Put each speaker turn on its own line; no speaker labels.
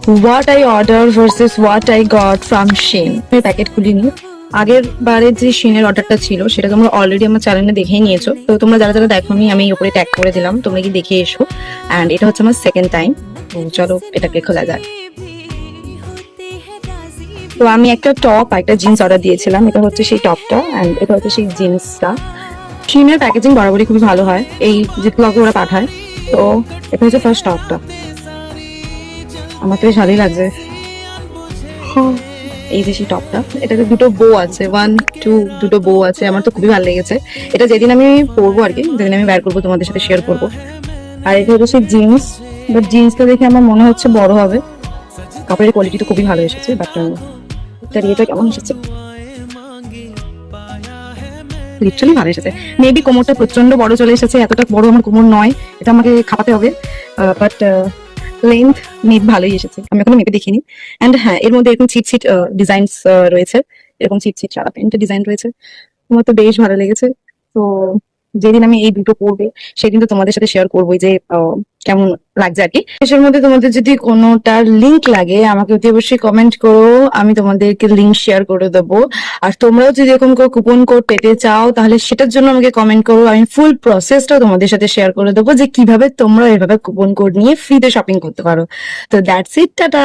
What I order versus what I got from Shein. আমি packet খুলিনি। আগের বারের যে শিনের অর্ডারটা ছিল সেটা তোমরা অলরেডি আমার চ্যানেলে দেখেই নিয়েছো। তো তোমরা যারা যারা দেখোনি আমি এই উপরে ট্যাগ করে দিলাম, তোমরা কি দেখে এসো। অ্যান্ড এটা হচ্ছে আমার সেকেন্ড টাইম। তো চলো এটাকে খোলা যাক। তো আমি একটা টপ আর একটা জিন্স অর্ডার দিয়েছিলাম। এটা হচ্ছে সেই টপটা অ্যান্ড এটা হচ্ছে সেই জিন্সটা। শিনের প্যাকেজিং বরাবরই খুবই ভালো হয়, এই জিপলকে ওরা পাঠায়। তো এটা হচ্ছে ফার্স্ট টপটা, আমার তো বেশ ভালোই লাগছে। এই যে সেই টপটা, এটাতে দুটো বো আছে, 1 2 দুটো বো আছে, আমার তো খুবই ভালো লেগেছে। এটা যেদিন আমি পরবো আর কি, যেদিন আমি বের করবো তোমাদের সাথে শেয়ার করবো। আর এটা হচ্ছে সেই জিন্স, বাট জিন্সটা দেখে আমার মনে হচ্ছে বড় হবে। কাপড়ের কোয়ালিটি তো খুবই ভালো এসেছে, বাট এটার ইয়েটা কেমন এসেছে, লিটারালি ভালো এসেছে। মেবি কোমরটা প্রচন্ড বড় চলে এসেছে, এতটা বড় আমার কোমর নয়, এটা আমাকে খাপাতে হবে। বাট লেন্থ মেবি ভালোই এসেছে, আমি এখনো মেপে দেখিনি। অ্যান্ড হ্যাঁ, এর মধ্যে এরকম ছিট ছিট ডিজাইনস রয়েছে, এরকম ছিট ছিট সারা প্যান্টের ডিজাইন রয়েছে। আমার তো বেশ ভালো লেগেছে। তো যেদিন আমি এই দুটো পরবো সেদিন তো তোমাদের সাথে শেয়ার করবোই যে কেমন লাগছে আর কি। এর মধ্যে তোমাদের যদি কোনোটার লিংক লাগে আমাকে অতি অবশ্যই কমেন্ট করো, আমি তোমাদেরকে লিংক শেয়ার করে দেবো। আর তোমরাও যদি এরকম করে কুপন কোড পেতে চাও তাহলে সেটার জন্য আমাকে কমেন্ট করো, আমি ফুল প্রসেসটা তোমাদের সাথে শেয়ার করে দেবো যে কিভাবে তোমরা এভাবে কুপন কোড নিয়ে ফ্রিতে শপিং করতে পারো। তো দ্যাটস ইট, টাটা।